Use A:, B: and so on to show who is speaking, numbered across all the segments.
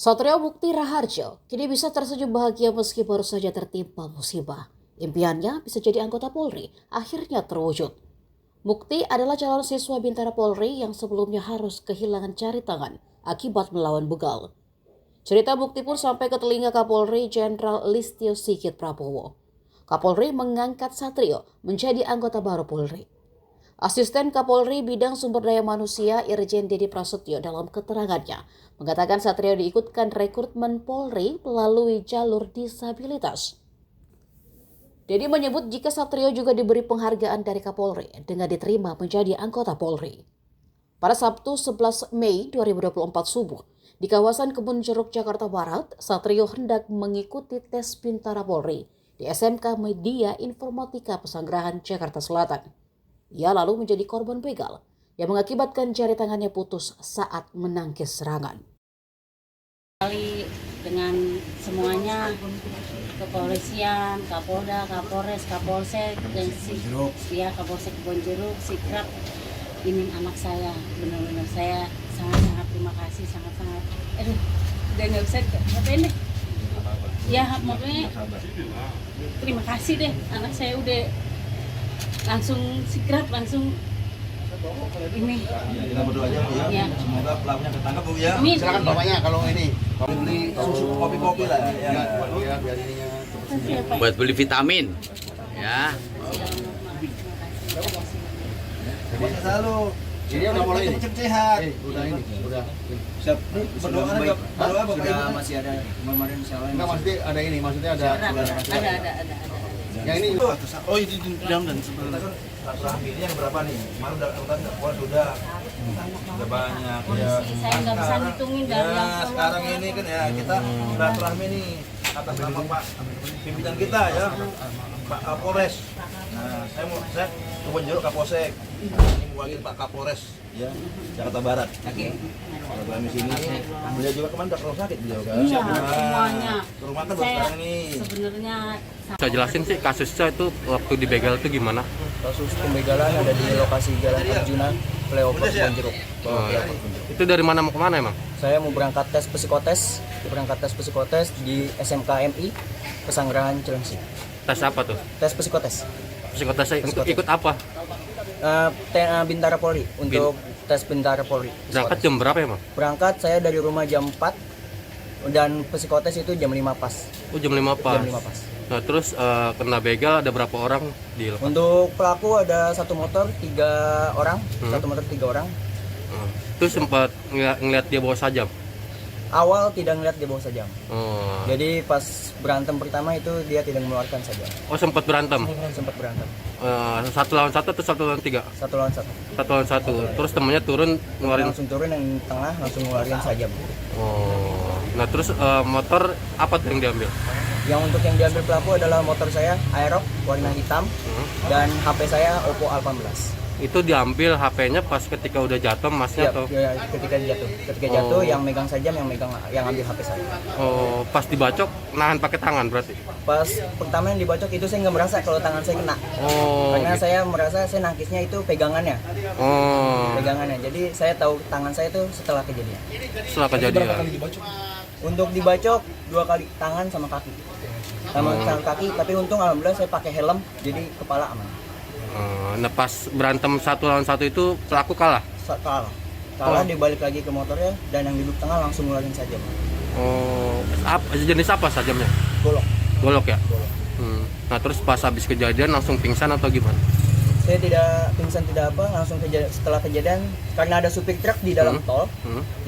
A: Satrio Mukti Raharjo kini bisa tersenyum bahagia meski baru saja tertimpa musibah. Impiannya bisa jadi anggota Polri akhirnya terwujud. Mukti adalah calon siswa Bintara Polri yang sebelumnya harus kehilangan jari tangan akibat melawan begal. Cerita Mukti pun sampai ke telinga Kapolri Jenderal Listio Sigit Prabowo. Kapolri mengangkat Satrio menjadi anggota baru Polri. Asisten Kapolri Bidang Sumber Daya Manusia Irjen Dedi Prasetyo dalam keterangannya mengatakan Satrio diikutkan rekrutmen Polri melalui jalur disabilitas. Dedi menyebut jika Satrio juga diberi penghargaan dari Kapolri dengan diterima menjadi anggota Polri. Pada Sabtu 11 Mei 2024 subuh, di kawasan Kebun Jeruk, Jakarta Barat, Satrio hendak mengikuti tes Bintara Polri di SMK Media Informatika Pesanggerahan, Jakarta Selatan. Ia lalu menjadi korban begal yang mengakibatkan jari tangannya putus saat menangkis serangan.
B: Dengan semuanya, kepolisian, Kapolda, Kapolres, Kapolsek, dan Kapolsek Kebun Jeruk, Sikrap, ini anak saya, benar-benar saya sangat-sangat terima kasih, sangat-sangat. Udah nggak bisa ngapain deh. Ya, makanya terima kasih deh, anak saya udah langsung sikrap, langsung ini.
C: Kita berdoa aja Bu ya. Semoga pelakunya ketangkap Bu ya.
B: Amin.
C: Silakan bapaknya kalau ini beli susu kopi-kopi lah ya. Biar ininya
D: buat beli vitamin ya.
C: Jadi selalu ini udah mulai cepet sehat. Udah ini, udah. Siap. Berdoa aja. Berdoa Bapak Ibu.
E: Masih ada kemarin insyaallah.
C: Enggak maksudnya ada ini, maksudnya ada
B: Ada.
C: yang ini
D: Oh itu jam dan sebelum
C: rahmi ini yang berapa nih? Kemarin sudah banyak ya.
B: Saya nggak bisa ngitungin dari yang
C: Sekarang ini kan ya kita silaturahmi nih atas nama Pak pimpinan kita ya, Pak Kapolres. Nah, saya Kebun Jeruk Kapolsek. Ini mewakili Pak Kapolres ya, Jakarta Barat. Oke. Kami sini. Beliau juga kemarin ke rumah sakit beliau kan.
B: Iya, semuanya.
C: Ke rumah kan baru
B: Saya
C: sekarang ini.
B: sebenarnya
D: saya jelasin sih kasusnya itu waktu dibegal itu gimana?
E: Kasus pembegalan ada di lokasi Jalan Arjuna, Flyover Kebun Jeruk.
D: Itu dari mana mau kemana emang?
E: Saya mau berangkat tes psikotes di SMK MI Pesanggerahan Cilengsi.
D: Tes apa tuh?
E: Tes psikotes.
D: Psikotesnya ikut apa?
E: Bintara Polri untuk tes Bintara Polri.
D: Berangkat jam berapa emang?
E: Berangkat saya dari rumah jam 4 dan psikotes itu jam 5 pas.
D: Oh jam 5 pas.
E: Jam 5 pas.
D: Nah terus kena begal ada berapa orang di lokasi?
E: Untuk pelaku ada satu motor 3 orang, satu motor 3 orang.
D: Terus sempat ngeliat dia bawa sajam?
E: Awal tidak ngeliat dia bawa sajam.
D: Oh.
E: Jadi pas berantem pertama itu dia tidak mengeluarkan sajam.
D: Oh sempat berantem?
E: Sempat berantem.
D: 1 lawan 1 atau 1 lawan 3?
E: 1 lawan 1.
D: 1 lawan 1. Terus temennya turun ngeluarin.
E: Langsung turun yang tengah langsung ngeluarin sajam.
D: Oh. Nah terus motor apa tuh yang diambil?
E: Yang untuk yang diambil pelaku adalah motor saya Aerox warna hitam dan HP saya Oppo A18.
D: Itu diambil HP-nya pas ketika udah jatuh masnya atau?
E: Ya, ketika jatuh. Ketika jatuh yang megang sajam yang ambil HP saya.
D: Oh, pas dibacok nahan pakai tangan berarti?
E: Pas pertama yang dibacok itu saya nggak merasa kalau tangan saya kena.
D: Oh.
E: Karena
D: Gitu.
E: saya merasa saya nangkisnya itu pegangannya.
D: Oh.
E: Pegangannya. Jadi saya tahu tangan saya itu setelah kejadian.
D: Setelah kejadian.
E: Untuk dibacok 2 kali tangan sama kaki. Sama kaki, tapi untung alhamdulillah saya pakai helm jadi kepala aman.
D: Nah pas berantem 1 lawan 1 itu pelaku kalah?
E: Kalah dia balik lagi ke motornya dan yang duduk tengah langsung ngeluarin sajam.
D: Oh, jenis apa sajamnya? Golok ya? Nah terus pas habis kejadian langsung pingsan atau gimana?
E: Saya tidak pingsan tidak apa, langsung setelah kejadian karena ada supir truk di dalam tol.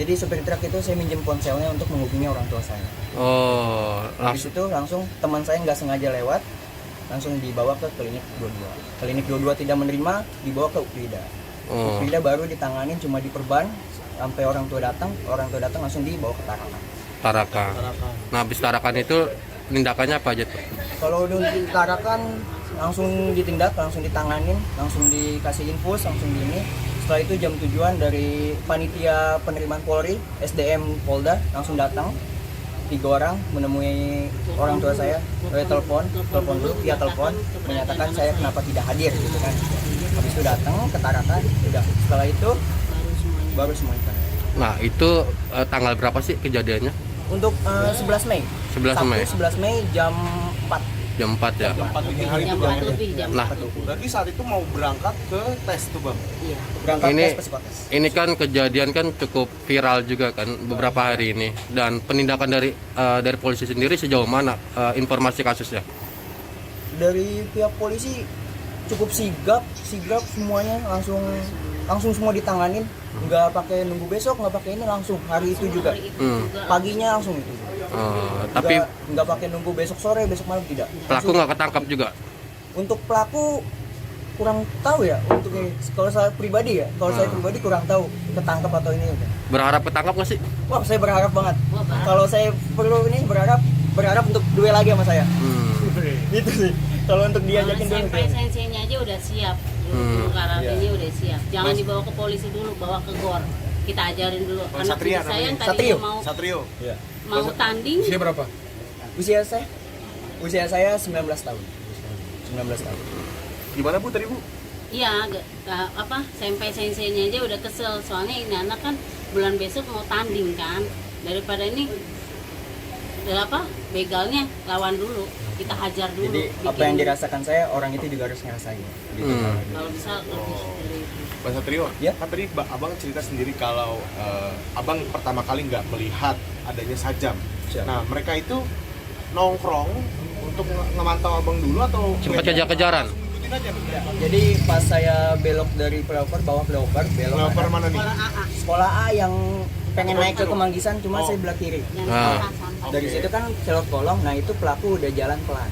E: Jadi supir truk itu saya minjem ponselnya untuk menghubungi orang tua saya.
D: Oh,
E: Habis itu langsung teman saya nggak sengaja lewat, langsung dibawa ke klinik 22. Klinik 22 tidak menerima, dibawa ke UPIDA. UPIDA baru ditanganin cuma diperban sampai orang tua datang langsung dibawa ke Tarakan.
D: Tarakan. Nah habis Tarakan itu tindakannya apa aja tuh?
E: Kalau udah di Tarakan langsung ditindak, langsung ditanganin, langsung dikasih infus, langsung gini. Setelah itu jam tujuan dari panitia penerimaan Polri, SDM Polda langsung datang. 3 orang menemui orang tua saya, saya telepon dulu via telepon menyatakan saya kenapa tidak hadir gitu kan. Habis itu datang ke Tarakan, udah setelah itu baru semua itu.
D: Nah itu tanggal berapa sih kejadiannya?
E: Untuk 11 Mei.
D: 11
E: Sabtu,
D: Mei.
E: 11 Mei jam 4.
D: Jam 4 ya.
C: Jam 4 dini hari
B: Jam
C: itu Bang.
B: 4 lebih jam
D: Nah.
B: 4 lebih.
F: Berarti saat itu mau berangkat ke tes tuh Bang.
B: Iya.
E: Berangkat
D: Ini-
E: tes psikotes.
D: Ini kan kejadian kan cukup viral juga kan beberapa hari ini, dan penindakan dari polisi sendiri sejauh mana informasi kasusnya?
E: Dari pihak polisi cukup sigap semuanya, langsung semua ditanganin, nggak pakai nunggu besok, nggak pakai ini, langsung hari itu juga,
B: Hari itu
D: Hmm.
B: juga
E: paginya langsung itu.
D: Tapi
E: nggak pakai nunggu besok sore, besok malam, tidak.
D: pelaku nggak ketangkap juga.
E: Untuk pelaku kurang tahu ya, untuk ini. Kalau saya pribadi kurang tahu ketangkap atau ini.
D: Berharap ketangkap nggak sih?
E: Wah, saya berharap banget.
B: Wah, berharap.
E: Kalau saya perlu ini berharap untuk duel lagi sama saya. Itu sih. Kalau untuk diajakin dulu.
B: sampai senseinya aja udah siap. Guru karatenya udah siap. Jangan dibawa ke polisi dulu, bawa ke GOR. Kita ajarin dulu.
F: Bang
B: Anak
F: Satria
B: saya yang
F: namanya.
B: tadinya
E: Satrio.
B: mau
F: Satrio.
B: mau tanding.
F: berapa?
E: Usia saya 19 tahun. 19 tahun.
F: Gimana Bu tadi Bu?
B: Iya, sampai senseinya aja udah kesel. Soalnya ini anak kan bulan besok mau tanding kan. Daripada ini begalnya lawan dulu. Kita hajar dulu.
E: Jadi apa yang dirasakan saya, orang itu juga harus ngerasain. Gitu.
B: Kalau bisa lebih dari itu.
F: Bang Satrio,
E: Ya.
F: kan tadi Abang cerita sendiri kalau Abang pertama kali nggak melihat adanya sajam.
E: Siap.
F: Nah, mereka itu nongkrong untuk ngemantau Abang dulu atau
D: Sempat kejar-kejaran.
F: ngikutin aja?
E: Jadi pas saya belok dari flyover, bawah flyover, belok
F: Flyover
E: kanan.
F: mana nih?
B: Orang AA
E: Sekolah A yang pengen naik ke Kemanggisan, cuma
F: Oh.
E: saya belah kiri.
B: yang
D: Ah.
B: santai.
E: Dari
F: Oke.
E: situ kan selot kolong, nah itu pelaku udah jalan pelan.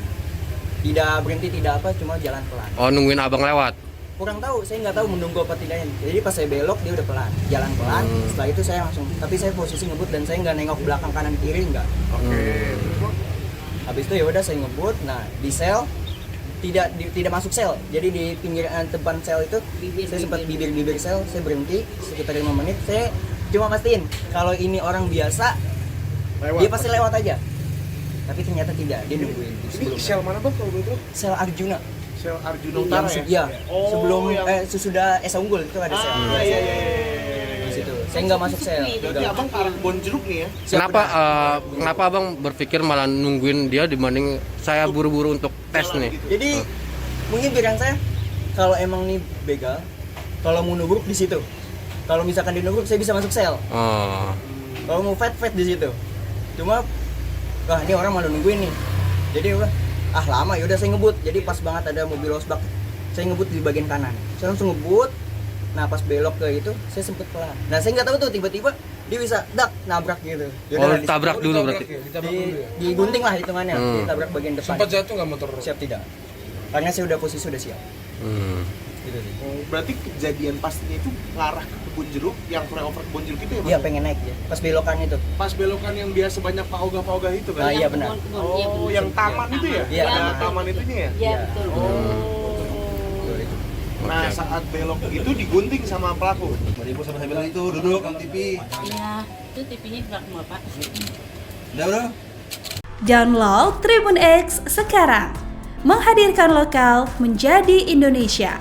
E: Tidak berhenti, tidak apa, cuma jalan pelan.
D: Oh, nungguin abang lewat.
E: Kurang tahu, saya nggak tahu menunggu apa tidaknya. Jadi pas saya belok dia udah pelan, jalan pelan. Setelah itu saya langsung, tapi saya posisi ngebut dan saya nggak nengok belakang kanan kiri nggak.
F: Oke.
E: Habis itu ya udah saya ngebut. Nah di sel tidak masuk sel. Jadi di pinggir depan sel itu saya sempat bibir sel. Saya berhenti sekitar 5 menit. Saya cuma mastiin kalau ini orang biasa dia pasti lewat aja. Tapi ternyata tidak, dia nungguin
F: Ini
E: sebelum
F: sel mana Bang kalau begitu?
E: sel Arjuna.
F: Sel Arjuna Utara
E: Yang
F: ya?
E: ya, sebelum
F: yang-
E: sesudah Esa Unggul itu ada sel.
F: Iya.
E: Di situ. Saya nggak masuk sel.
F: Berarti Abang ke arah Kebon Jeruk nih ya?
D: Kenapa abang berpikir malah nungguin dia dibanding saya buru-buru untuk tes nih?
E: Jadi mungkin pikiran saya kalau emang nih begal, kalau mau nubruk di situ. Kalau misalkan di nubruk saya bisa masuk sel.
D: Oh.
E: Kalau mau fight di situ. Cuma ini orang malu nungguin nih. Jadi udah lama ya udah saya ngebut. Jadi pas banget ada mobil losbak. Saya ngebut di bagian kanan. Saya langsung ngebut. Nah pas belok ke itu saya sempet pelan. Nah saya nggak tahu tuh tiba-tiba dia bisa nabrak gitu.
D: Oh, ditabrak dulu berarti.
E: Digunting lah hitungannya. Ditabrak bagian depan.
G: Sempat jatuh nggak motor?
E: Siap tidak. Karena saya udah posisi udah siap. Gitu sih.
F: Oh, berarti kejadian pastinya itu ngarah ke Kebon Jeruk, yang flyover Kebon Jeruk itu ya Bang?
E: Iya pengen naik ya. Pas belokan itu.
F: Pas belokan yang biasa banyak paogah-paogah itu kan?
E: Ah, iya benar.
B: Kebun-kebun, iya,
F: Oh,
B: benar.
F: yang taman itu ya?
E: Iya,
F: Ada
E: betul.
F: taman itunya ya?
B: Iya, betul.
F: Nah, saat belok itu digunting sama pelaku.
C: Tadi ibu sama saya bilang itu duduk nonton TV.
B: Iya, itu TV-nya gerak Bapak.
C: Udah.
H: Download Tribun X sekarang. Menghadirkan lokal menjadi Indonesia.